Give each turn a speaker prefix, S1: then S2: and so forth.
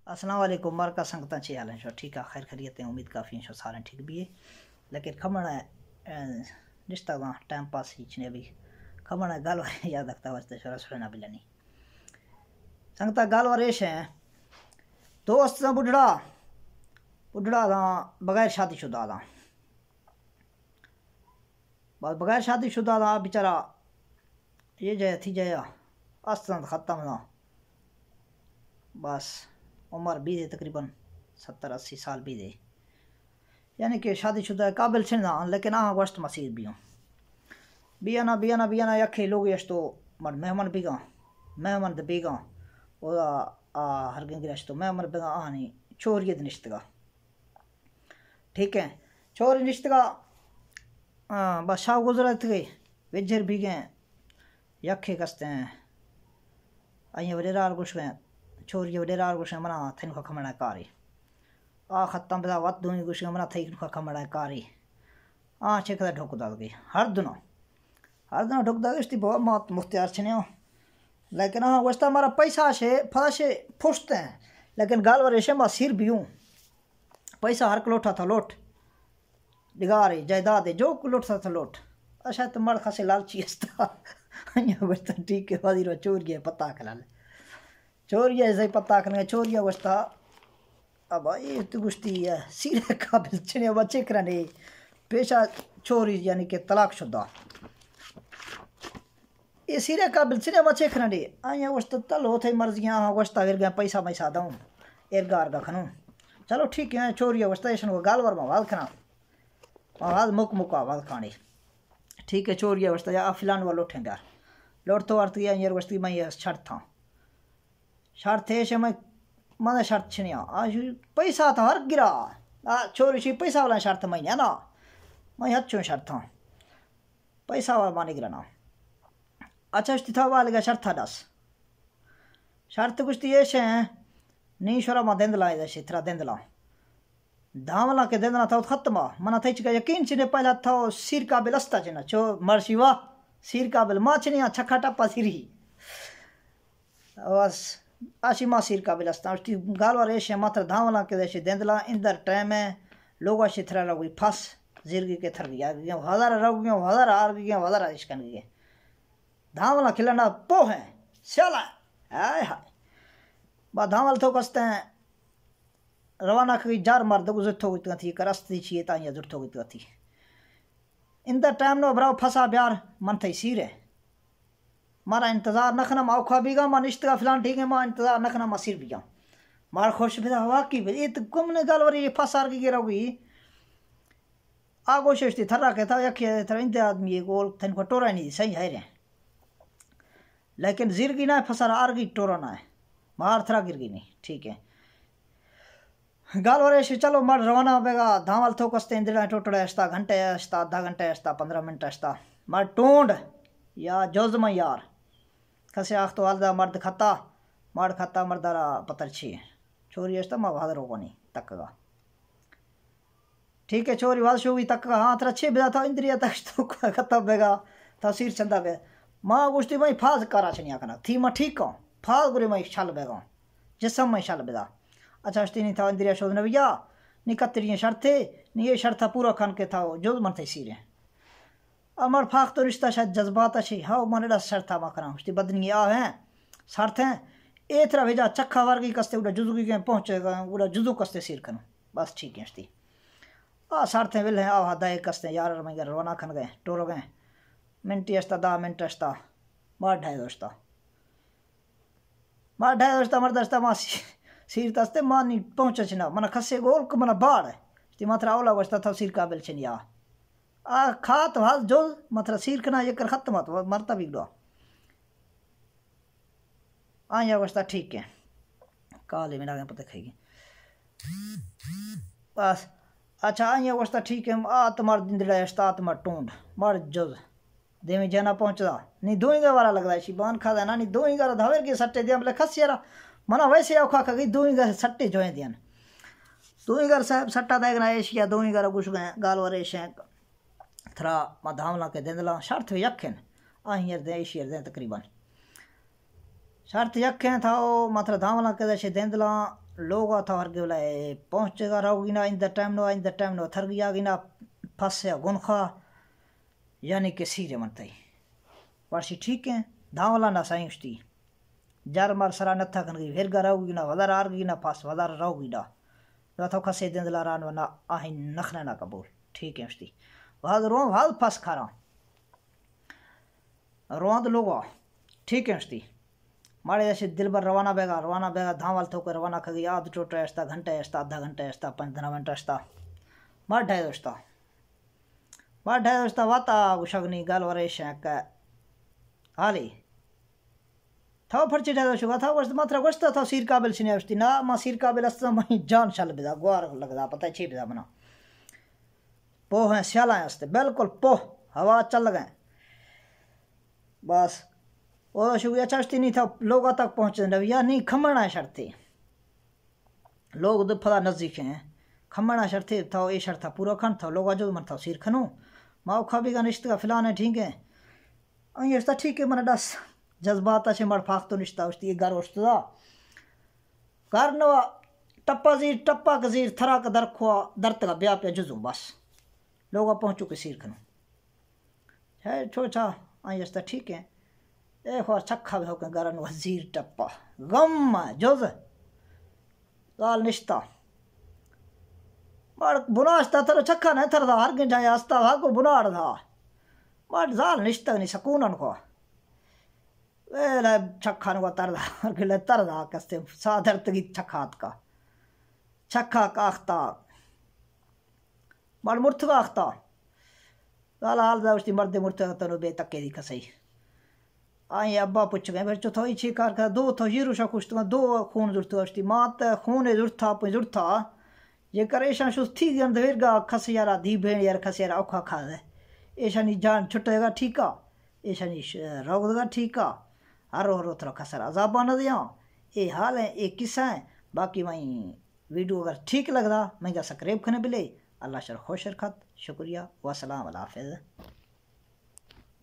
S1: अस्सलाम वालेकुम मार का संगतां चे हाल शो ठीक है खैर खैरियत उम्मीद काफ़ी शो सारे ठीक भी है लेकिन खमण रिश्ता दा टाइम पास ही ने भी खमण गाल वारे याद रखता वास्ते शोरा शोरा ना बिलनी संगता गाल वारे है दोस्त दा बुढ़ड़ा बुढ़ड़ा दा बगैर शादीशुदा दा बगैर शादीशुदा दा बेचारा ये जया थी जया अस्त ख़त्म ना बस उम्र भी दे तकरीबन 70-80 साल भी दे यानी कि शादीशुदा काबिल छे ना लेकिन गोश्त मसीर भी हूँ बियाना यखे लोग यश तो मर मेहमान बिगा मेहमान द बिगा ओदा हर गिरश तो मेहमान बिगा आनी चोरी निश्तगा ठीक है चोरी निश्तगा बस शाह गुजरत गए वेजर भी गए यखे कस्ते हैं अं वडेरार कुछ गए चोरी वडेरार कुछ मना थिन को खमणा कारी खत्म बदा वत दूनी कुछ मना थई को खमणा कारी चेक ढोकदा गई हर दिनों ढोकदा गई बहुत मौत मुख्तियार छने लेकिन वस्ता हमारा पैसा से फलाशे फुसते हैं लेकिन गाल वाले से मा सिर भी हूँ पैसा हर लोटा था लोट डिगारे जायदाद जो लोटा था लोट अच्छा तो मर खासे लालची वस्ता ठीक है वादी चोरिया पता खलाल चोरिया ऐसे पता खल चोरिया वस्ता अब ये तो गुश्ती है सिरे काबिल छने बच्चे कराने पेशा चोरी यानी कि तलाकशुदा ये सिरे काबिल छने बच्चे कराने आया वस्ता तल होते मर्जियां वस्ता गिर गया पैसा मैसा दूँ एरगार का खनूँ चलो ठीक है चोरिया वस्ता ऐसा वो गाल वर मवाद खना मवाद मुका आवाज खाने ठीक है चोरिया वस्ता या फिलान वाला लोटेंगे लोट तो अर्थ यार वस्ती मैं ये शर्त था शर्त है से मैं मन शर्त छनिया आज पैसा था हर गिरा चोरी सी पैसा वाला शर्त मैं ना मैं अच्छो शर्त था पैसा वाला मानी गिराना अच्छा उसकी था वाले शर्त था दस शर्त कुछ ये से नहीं शोरा मा देंदला ऐसे थरा देंदला धामला के देंदला था खत्म मना थे चिका यकीन छिने पहला था सिर काबिल अस्ता छिना चो मर्सी वाह सिर काबिल माँ छिने छक्का टप्पा सिरी बस आशी माँ सिर काबिल अस्ता उसकी गाल वाले ऐसे मात्र धामला के जैसे देंदला इंदर टाइम है लोग ऐसे थरा लगुई फंस जिरगी के थर गया हजार रग गया हजार आर गया हजार इश्कन गए धामला खिलाना पो है स्याला हाय हाय बा धामल तो कसते हैं रवाना करी जार मार दो गुजर तो गई थी करस्ती छिए ताइया जुट तो गई थी इन द टाइम नो ब्राउ फसा ब्यार मन थई सीर है मारा इंतजार नखना औखा बीगा मान इश्तगा फिलान ठीक है मां इंतजार नखना मा सिर बीगा मार खुश भी हवा की ये तो गुमने गाल वरी फसार की गिरा हुई आगो शेष्टि थरा के था यखे थरा इंते आदमी ये गोल थन को टोरा नहीं सही है रे लेकिन जिरगी ना फसार आरगी टोरा ना है मार थरा गिरगी नहीं ठीक है गाल वाले से चलो मर रवाना बेगा धावल थो कस्ते इंदिरा टोटड़ा अस्ता घंटे अस्ता आधा घंटे अस्ता 15 मिनट अस्ता मर टोंड या जोजमा यार कसे आख तो आलदा मर्द खाता मर्द खाता मर्दारा पतर छी चोरी अस्ता मा भादर होगा नहीं तकगा ठीक है चोरी वाल शो भी तकगा हाँ तेरा अच्छे बेदा था इंद्रिया तक तो खत्म बेगा तस्वीर चंदा बे माँ गुश्ती भाई फाज करा छनिया कना थी मैं ठीक हूँ फाज गुरे मैं छल बेगा जिसम मैं छल बेदा अच्छा अस्ती नहीं था इंद्रिया शोध नविया निकत्तरी शर्त थे नहीं ये शर्त था पूरा खान के था जो मन थे सीरे अमर फाक तो रिश्ता शायद जज्बात अच्छी हाँ मन शर्त था मकरा उसकी बदनी आ हैं शर्त हैं ए तरह भेजा चक्का वर्गी कस्ते उड़ा जुजू के पहुँचेगा उड़ा जुजू कस्ते सिर करूँ बस ठीक है अस्ती शर्त हैं विल हैं आ दाए कस्ते यार मैं रवाना खन गए टोरो गए मिनटी अस्ता 10 मिनट अस्ता मार ढाई दोस्ता मर्द अस्ता माँ सिर तस्ते मानी पहुँच ना मन खसे गोल को मन बाढ़ ती मात्र आवला वस्ता था सिर काबिल छनिया खात हाल जो मात्र सिर कना ये कर खत्म मत मरता बिगड़ो आया वस्ता ठीक है काले में पता खाएगी बस अच्छा आया वस्ता ठीक है तुम्हार दिंदड़ा अस्ता तुम्हार टूंड मर जो देवी जना पहुँचदा नहीं दोईगा वाला लगता है शिबान खादा ना नहीं दोईगा धावेर के सट्टे दिया मतलब खस यारा मना वैसे औखा खा गई दोईगा सट्टे जो है दियन दोईगर साहब सट्टा देगना एशिया दोईगर कुछ गए गाल वर एशिया थरा मा धामला के देंदला शर्त यखेन आहियर दे एशिया दे तकरीबन शर्त यखें था मात्र धामला के देंदला लोग था हर गेला पहुंचेगा रहोगी ना इन द टाइम नो थर गया गिना फंसे गुनखा यानी कि सीरे मनते वर्षी ठीक है धावला ना साई उसती जार मार सरा नथा कन गई फिर रहोगी ना वदार आरगी ना फस वदार रहोगी ना तो खसे दिंदला रान वना आही नखना ना कबूल ठीक है उसती वहाद रो वहाद फस खारा रोंद लोगो ठीक है उसती माड़े ऐसे दिल भर रवाना बेगा धावल तो रवाना खगी आध टोटा ऐसा घंटा ऐसा आधा घंटा ऐसा 15 मिनट ऐसा मार ढाई दोस्ता वाता गुशगनी गाल वरे शेक हाली था फर्ची ढाई दोस्ता था वर्ष मात्रा वर्षता था सिर काबिल सिने उसती ना मां सिर काबिल अस्ता मही जान शल बिदा ग्वार लगदा पता छे बिदा बना पो है स्याला अस्ते बिल्कुल पो हवा चल गए बस वो शुक्रिया चश्ती नहीं था लोगों तक पहुँचे रविया नहीं खमणा शर्ते लोग दफा नज़दीक हैं खमणा शर्ते था ये शर्त था पूरा खन था लोग जो मन था सिर खनो माओ खाबी का निश्चित का फिलहाल है ठीक है ये ठीक है मन दस जज्बात से मर फाक तो निश्ता उसती घर उठता घर नवा टप्पा गजीर थरा का दरखुआ दर्द का ब्याह पे जुजू बस लोग पहुँचू के सिर खनो है छोटा ये ठीक है एक और छक्का भी होकर गरन वजीर टप्पा गम जोज लाल निश्ता बड़ बुनाश्ता थर छक्का नहीं थर हर के जाए आस्ता भागो बुनाड़ था बड़ जाल निश्ता नहीं सकून को वे छक्का नुको तरदा हर के तरदा कस्ते साधर तगी छक्का काखता बड़ मुर्थ काखता लाल हाल दा उसकी मर्दे मुर्थ तनो बे तक्के दी कसई आई अब्बा पुछ गए फिर चौथा ही कार का दो तो जीरो शा कुछ तो दो खून जुड़त उसकी मात खून जुड़त था पे जुड़त था ये करे ऐसा शुस थी गन देगा खस यारा धी भेण यार खस यारा औखा खा दे ऐसा नहीं जान छुटेगा ठीक आ ऐसा नहीं रोगेगा ठीक आ हरो थोड़ा खसर अजाबा न दिया ये हाल है ये किस्सा है बाकी वहीं वीडियो अगर ठीक लगता मैं सब्सक्राइब करने मिले अल्लाह शर खुश रखत शुक्रिया वसलाम अल्लाह हाफिज़।